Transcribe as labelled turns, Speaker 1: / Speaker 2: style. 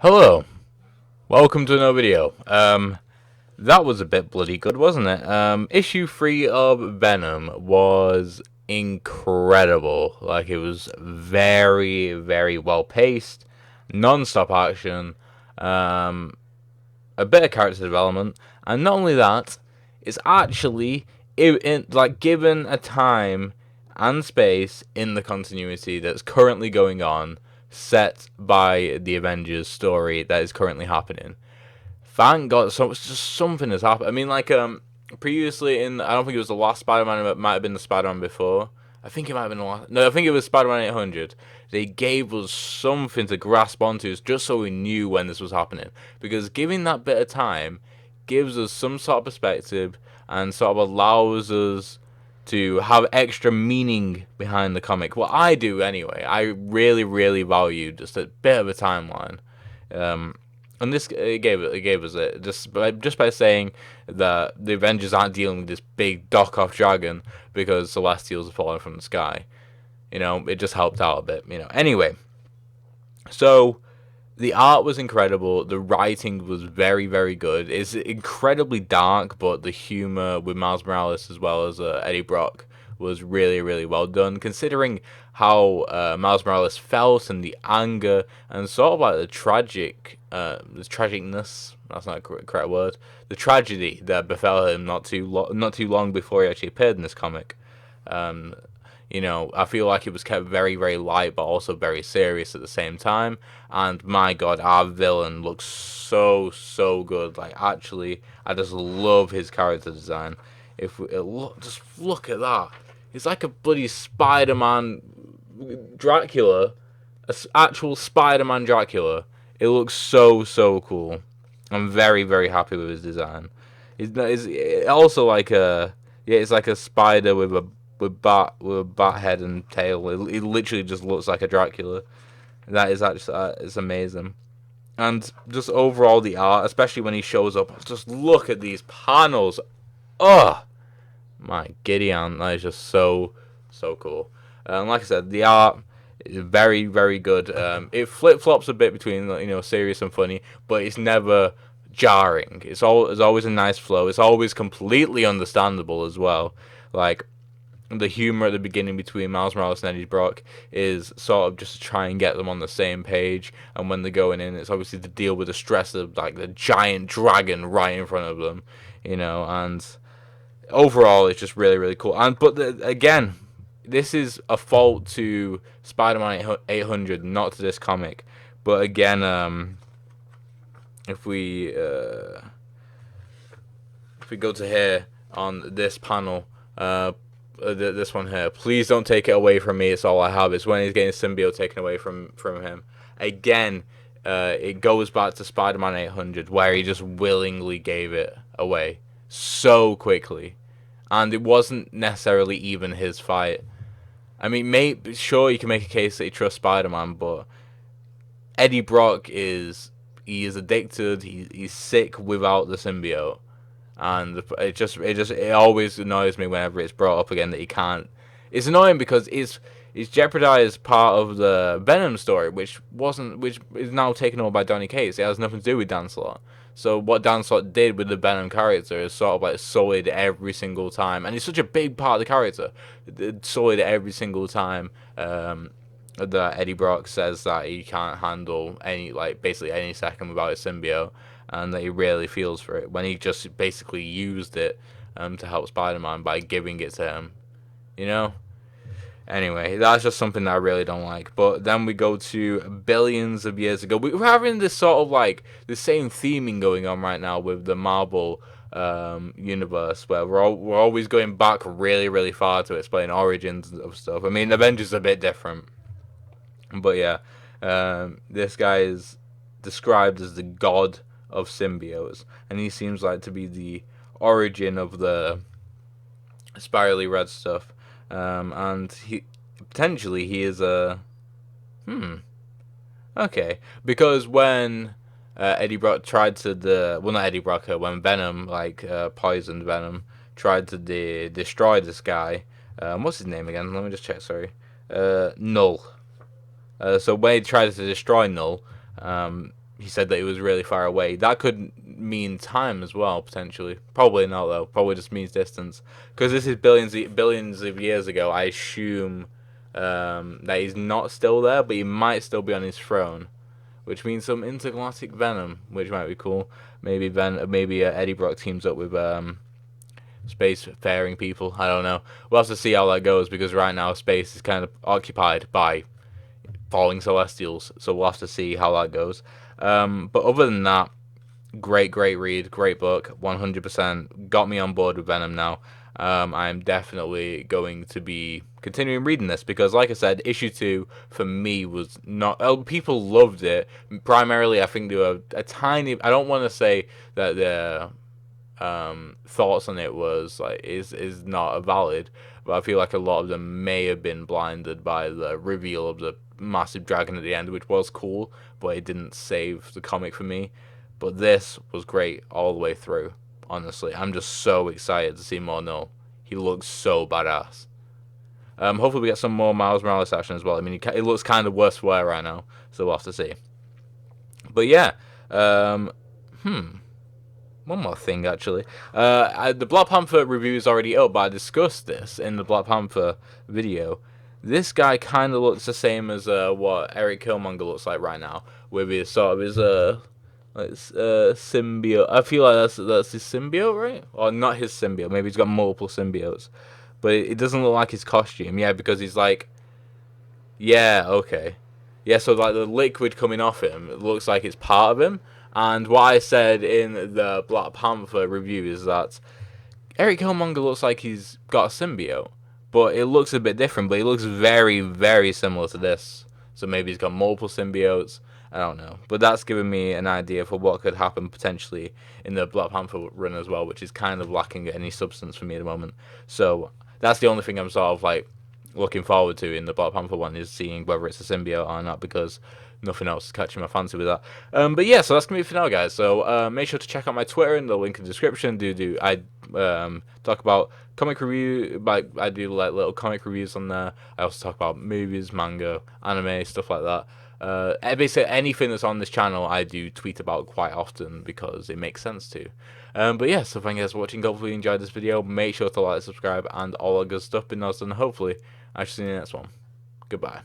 Speaker 1: Hello, welcome to another video. That was a bit bloody good, wasn't it? Issue 3 of Venom was incredible. Like, it was very, very well paced, non-stop action, um, a bit of character development, and not only that, it's actually, like, given a time and space in the continuity that's currently going on, set by the Avengers story that is currently happening. Thank God, it's just something has happened. I mean, like, previously I don't think it was the last Spider-Man, it might have been the Spider-Man before. I think it might have been the last. No, I think it was Spider-Man 800. They gave us something to grasp onto just so we knew when this was happening. Because giving that bit of time gives us some sort of perspective and sort of allows us to have extra meaning behind the comic. Well, I do anyway. I really, really value just a bit of a timeline. Um, and this it gave us it just by saying that the Avengers aren't dealing with this big dock off dragon because Celestials are falling from the sky. It just helped out a bit. Anyway, so the art was incredible. The writing was very, very good. It's incredibly dark, but the humor with Miles Morales as well as Eddie Brock was really, really well done. Considering how Miles Morales felt and the anger and sort of like the tragicness. That's not a correct word. The tragedy that befell him not too long before he actually appeared in this comic. Um, I feel like it was kept very, very light, but also very serious at the same time. And my God, our villain looks so, so good. Like, actually, I just love his character design. Just look at that. He's like a bloody Spider-Man Dracula, actual Spider-Man Dracula. It looks so, so cool. I'm very, very happy with his design. It's also like it's like a spider with a bat head and tail. It literally just looks like a Dracula. That is actually it's amazing. And just overall the art, especially when he shows up, just look at these panels. Oh my Gideon, that is just so so cool. And like I said, the art is very very good. It flip flops a bit between serious and funny, but it's never jarring. It's always a nice flow. It's always completely understandable as well. Like the humor at the beginning between Miles Morales and Eddie Brock is sort of just to try and get them on the same page, and when they're going in, it's obviously to deal with the stress of like the giant dragon right in front of them, and overall it's just really really cool. Again, this is a fault to Spider-Man 800, not to this comic. But again, if we uh, if we go to here on this panel, this one here. Please don't take it away from me. It's all I have. It's when he's getting symbiote taken away from him. Again, it goes back to Spider-Man 800 where he just willingly gave it away so quickly, and it wasn't necessarily even his fight. I mean, sure you can make a case that he trusts Spider-Man, but Eddie Brock is addicted. He's sick without the symbiote, and it always annoys me whenever it's brought up again that he can't. It's annoying because it's jeopardized part of the Venom story, which is now taken over by Donny Cates. It has nothing to do with Dan Slott. So what Dan Slott did with the Venom character is sort of like solid every single time, and it's such a big part of the character. It's solid every single time. That Eddie Brock says that he can't handle basically any second without his symbiote, and that he really feels for it when he just basically used it to help Spider-Man by giving it to him. You know. Anyway, that's just something that I really don't like. But then we go to billions of years ago. We're having this sort of like the same theming going on right now with the Marvel universe, where we're always going back really really far to explain origins of stuff. I mean, Avengers is a bit different. But yeah, this guy is described as the god of symbiotes, and he seems like to be the origin of the spirally red stuff. And he is a okay, because when Eddie Brock tried to not Eddie Brock, when Venom poisoned Venom tried to destroy this guy. What's his name again? Let me just check. Sorry, Null. So when he tried to destroy Null, he said that it was really far away. That could mean time as well, potentially. Probably not though. Probably just means distance. Because this is billions of years ago. I assume that he's not still there, but he might still be on his throne, which means some intergalactic Venom, which might be cool. Maybe Eddie Brock teams up with space-faring people. I don't know. We'll have to see how that goes because right now space is kind of occupied by falling celestials, so we'll have to see how that goes. But other than that, great read, great book, 100%. Got me on board with Venom now. I'm definitely going to be continuing reading this because, like I said, issue 2 for me was not. People loved it. Primarily, I think there were a tiny. I don't want to say that the thoughts on it was like is not valid, but I feel like a lot of them may have been blinded by the reveal of the massive dragon at the end, which was cool, but it didn't save the comic for me. But this was great all the way through. Honestly, I'm just so excited to see more Null. He looks so badass. Hopefully we get some more Miles Morales action as well. I mean, it looks kind of worse for wear right now, so we'll have to see. But yeah, one more thing actually. The Black Panther review is already up, but I discussed this in the Black Panther video. This guy kind of looks the same as what Eric Killmonger looks like right now, with his sort of his symbiote. I feel like that's his symbiote, right? Or not his symbiote. Maybe he's got multiple symbiotes, but it doesn't look like his costume. Yeah, because he's like, yeah, okay, yeah. So like the liquid coming off him, it looks like it's part of him. And what I said in the Black Panther review is that Eric Killmonger looks like he's got a symbiote, but it looks a bit different. But he looks very similar to this. So maybe he's got multiple symbiotes. I don't know, but that's given me an idea for what could happen potentially in the Black Panther run as well, which is kind of lacking any substance for me at the moment. So that's the only thing I'm sort of like looking forward to in the Black Panther one, is seeing whether it's a symbiote or not, because nothing else is catching my fancy with that. But yeah, so that's gonna be it for now, guys. So make sure to check out my Twitter in the link in the description. I talk about comic review, like I do like little comic reviews on there. I also talk about movies, manga, anime, stuff like that. Basically anything that's on this channel I do tweet about quite often because it makes sense to. But yeah, so thank you guys for watching. Hopefully you enjoyed this video. Make sure to like, subscribe, and all that good stuff. And hopefully I shall see you in the next one. Goodbye.